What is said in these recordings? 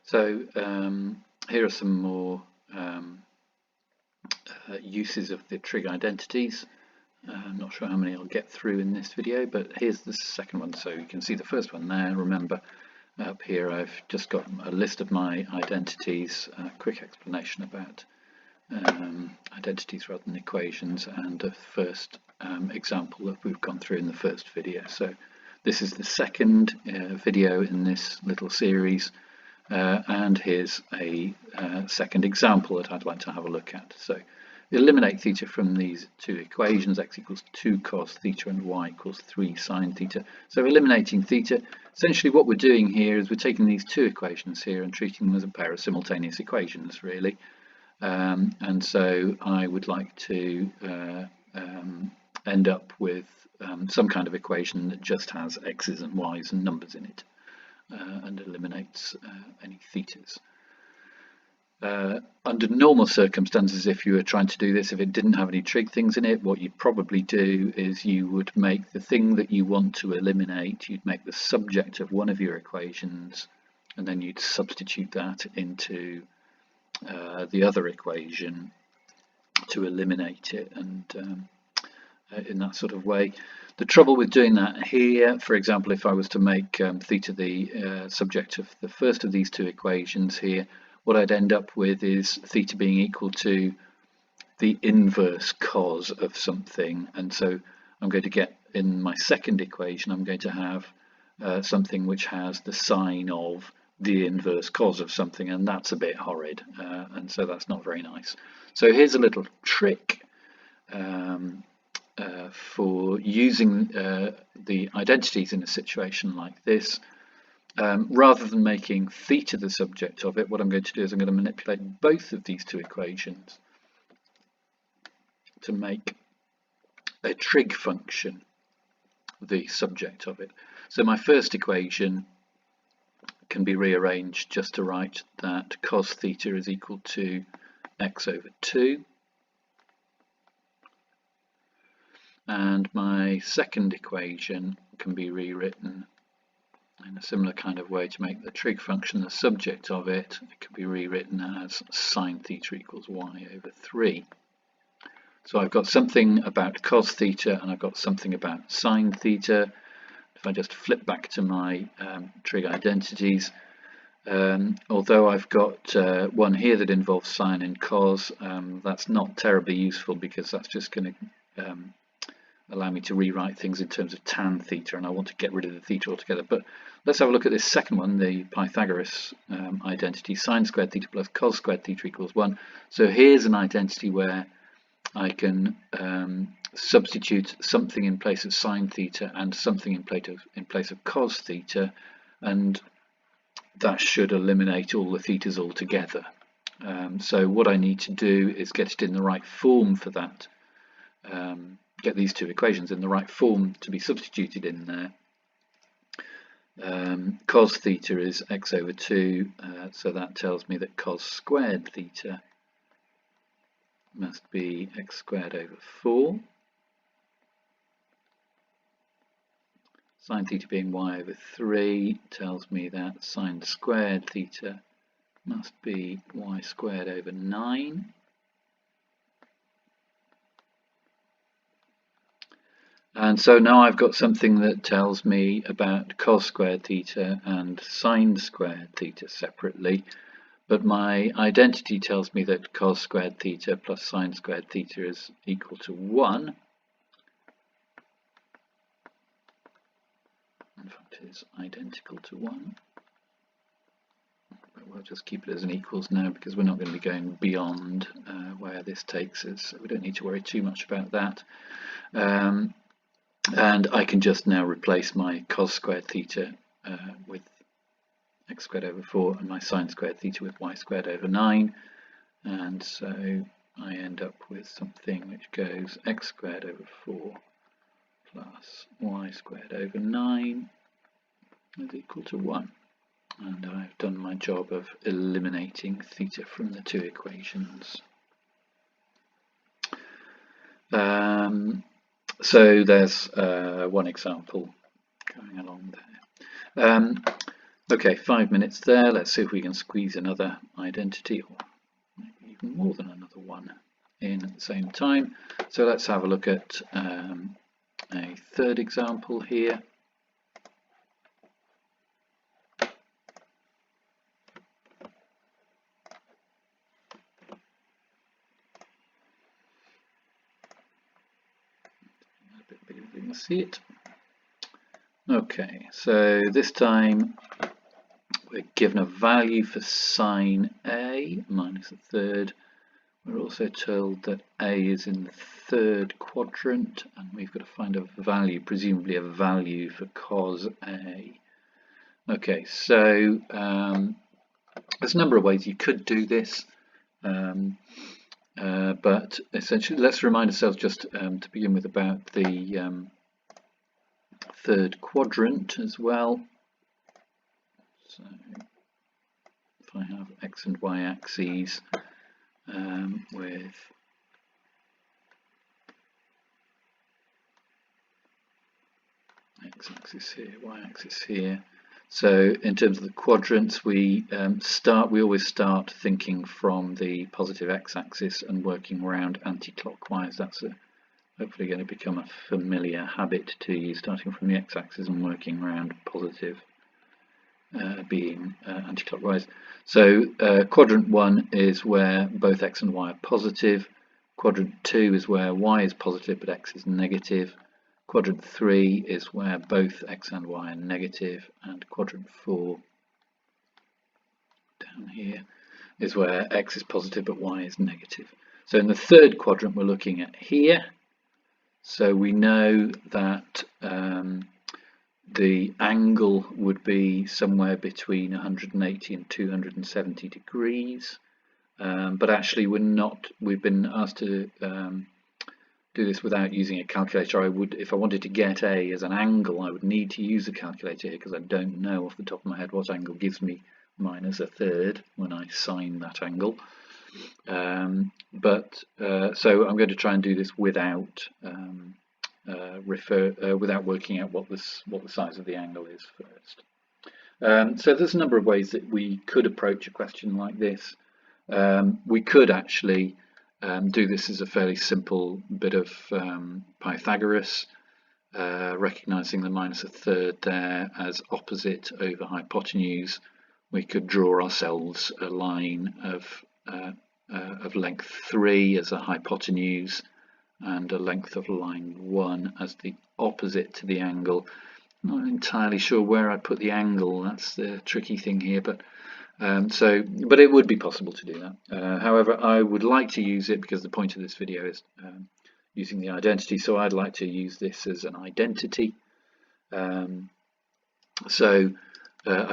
So here are some more uses of the trig identities. I'm not sure how many I'll get through in this video, but here's the second one. So you can see the first one there. Remember, up here I've just got a list of my identities, a quick explanation about identities rather than equations, and a first example that we've gone through in the first video. So this is the second video in this little series, and here's a second example that I'd like to have a look at. So eliminate theta from these two equations, x equals 2 cos theta and y equals 3 sine theta. So eliminating theta, essentially what we're doing here is we're taking these two equations here and treating them as a pair of simultaneous equations, really. And so I would like to end up with some kind of equation that just has x's and y's and numbers in it, and eliminates any thetas. Under normal circumstances, if you were trying to do this, if it didn't have any trig things in it, what you'd probably do is you would make the thing that you want to eliminate, you'd make the subject of one of your equations, and then you'd substitute that into the other equation to eliminate it, and in that sort of way. The trouble with doing that here, for example, if I was to make theta the subject of the first of these two equations here, what I'd end up with is theta being equal to the inverse cos of something, and so I'm going to get, in my second equation, I'm going to have something which has the sine of the inverse cos of something, and that's a bit horrid, and so that's not very nice. So here's a little trick for using the identities in a situation like this. Rather than making theta the subject of it, what I'm going to do is I'm going to manipulate both of these two equations to make a trig function the subject of it. So my first equation can be rearranged just to write that cos theta is equal to x over 2. And my second equation can be rewritten in a similar kind of way to make the trig function the subject of it. It can be rewritten as sine theta equals y over 3. So I've got something about cos theta and I've got something about sine theta. If I just flip back to my trig identities, although I've got one here that involves sine and cos, that's not terribly useful because that's just going to allow me to rewrite things in terms of tan theta, and I want to get rid of the theta altogether. But let's have a look at this second one, the Pythagoras identity, sine squared theta plus cos squared theta equals 1. So here's an identity where I can substitute something in place of sine theta and something in place of cos theta, and that should eliminate all the thetas altogether. So what I need to do is get it in the right form for that, get these two equations in the right form to be substituted in there. Cos theta is x over 2, so that tells me that cos squared theta must be x squared over 4. Sine theta being y over 3 tells me that sine squared theta must be y squared over 9. And so now I've got something that tells me about cos squared theta and sine squared theta separately, but my identity tells me that cos squared theta plus sine squared theta is equal to 1. In fact, it is identical to 1. But we'll just keep it as an equals now because we're not going to be going beyond where this takes us, so we don't need to worry too much about that. And I can just now replace my cos squared theta with x squared over 4 and my sine squared theta with y squared over 9. And so I end up with something which goes x squared over 4 plus y squared over 9 is equal to 1. And I've done my job of eliminating theta from the two equations. So there's one example going along there. Okay, 5 minutes there. Let's see if we can squeeze another identity, or maybe even more than another one, in at the same time. So let's have a look at a third example here. A bit bigger so you can see it. Okay, so this time we're given a value for sine A minus a third. We're also told that A is in the third quadrant, and we've got to find a value, presumably a value for cos A. Okay, so there's a number of ways you could do this, but essentially let's remind ourselves just to begin with about the third quadrant as well. So if I have x and y axes with x-axis here, y-axis here. So in terms of the quadrants, we always start thinking from the positive x-axis and working around anti-clockwise. That's hopefully going to become a familiar habit to you, starting from the x-axis and working around positive being anti-clockwise. So quadrant 1 is where both x and y are positive. Quadrant 2 is where y is positive but x is negative. Quadrant 3 is where both x and y are negative, and quadrant 4 down here is where x is positive but y is negative. So in the third quadrant we're looking at here, so we know that the angle would be somewhere between 180 and 270 degrees, but actually we've been asked to do this without using a calculator. If I wanted to get A as an angle, I would need to use a calculator here, because I don't know off the top of my head what angle gives me minus a third when I sine that angle. So I'm going to try and do this without without working out what the size of the angle is first. So there's a number of ways that we could approach a question like this. We could actually do this as a fairly simple bit of Pythagoras, recognizing the minus a third there as opposite over hypotenuse. We could draw ourselves a line of length 3 as a hypotenuse and a length of line 1 as the opposite to the angle. I'm not entirely sure where I put the angle, that's the tricky thing here, but it would be possible to do that. However, I would like to use it because the point of this video is using the identity, so I'd like to use this as an identity. I'd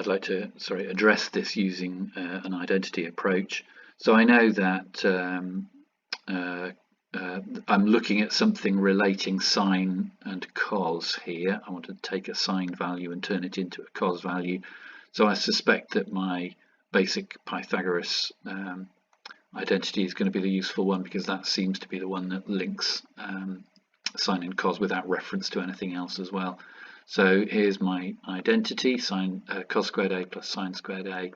like to address this using an identity approach. So I know that I'm looking at something relating sine and cos here. I want to take a sine value and turn it into a cos value. So I suspect that my basic Pythagoras identity is going to be the useful one, because that seems to be the one that links sine and cos without reference to anything else as well. So here's my identity: cos squared a plus sine squared a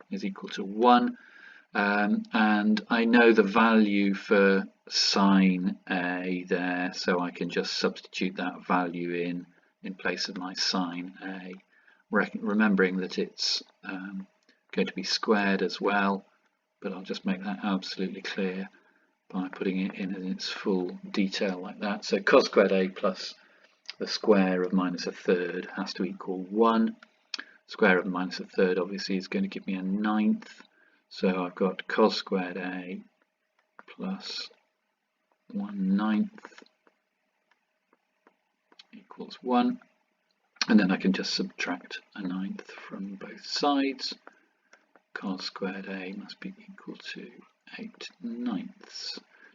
is equal to 1. And I know the value for sine a there, so I can just substitute that value in place of my sine a, remembering that it's going to be squared as well, but I'll just make that absolutely clear by putting it in its full detail like that. So cos squared a plus the square of minus a third has to equal 1. Square of minus a third obviously is going to give me a 9th. So I've got cos squared a plus 1/9 equals 1. And then I can just subtract a 9th from both sides. Cos squared a must be equal to 8/9.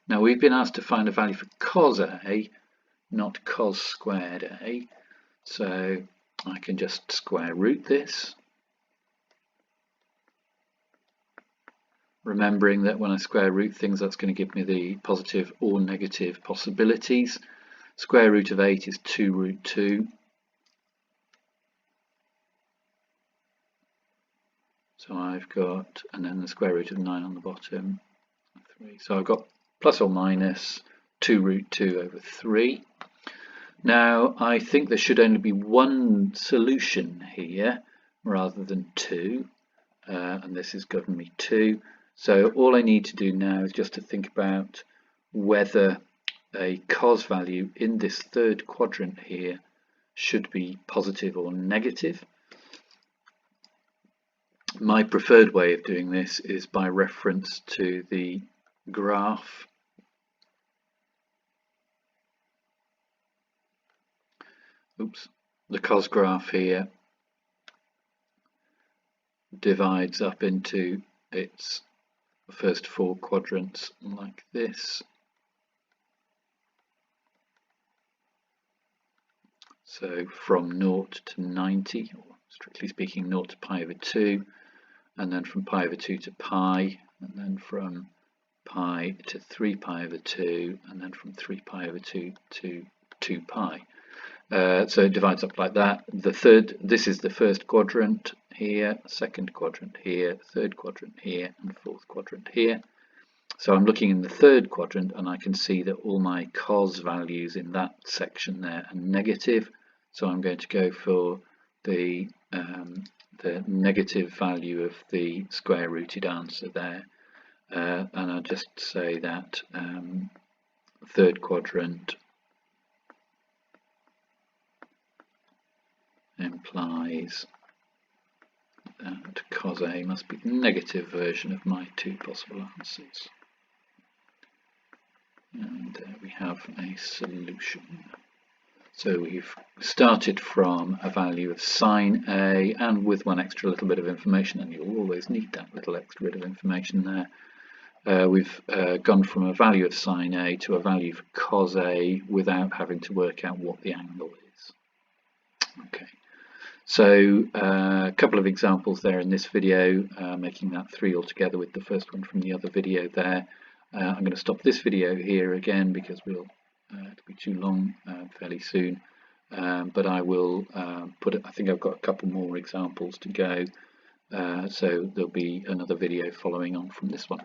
Now we've been asked to find a value for cos a, not cos squared a. So I can just square root this, remembering that when I square root things, that's going to give me the positive or negative possibilities. Square root of 8 is 2 root 2. So I've got, and then the square root of 9 on the bottom, 3. So I've got plus or minus 2 root 2 over 3. Now I think there should only be one solution here rather than two, and this is given me 2. So all I need to do now is just to think about whether a cos value in this third quadrant here should be positive or negative. My preferred way of doing this is by reference to the graph. Oops, the cos graph here divides up into its first 4 quadrants like this. So from 0 to 90, or strictly speaking 0 to pi over 2, and then from pi over 2 to pi, and then from pi to 3 pi over 2, and then from 3 pi over 2 to 2 pi. So it divides up like that. This is the first quadrant here, second quadrant here, third quadrant here, and fourth quadrant here. So I'm looking in the third quadrant, and I can see that all my cos values in that section there are negative. So I'm going to go for the negative value of the square rooted answer there. And I'll just say that third quadrant implies that cos A must be the negative version of my 2 possible answers. And there we have a solution. So we've started from a value of sine A, and with one extra little bit of information, and you'll always need that little extra bit of information there. We've gone from a value of sine A to a value for cos A without having to work out what the angle is. Okay, so a couple of examples there in this video, making that 3 altogether with the first one from the other video there. I'm going to stop this video here again because it'll be too long fairly soon, but I will put it. I think I've got a couple more examples to go, so there'll be another video following on from this one.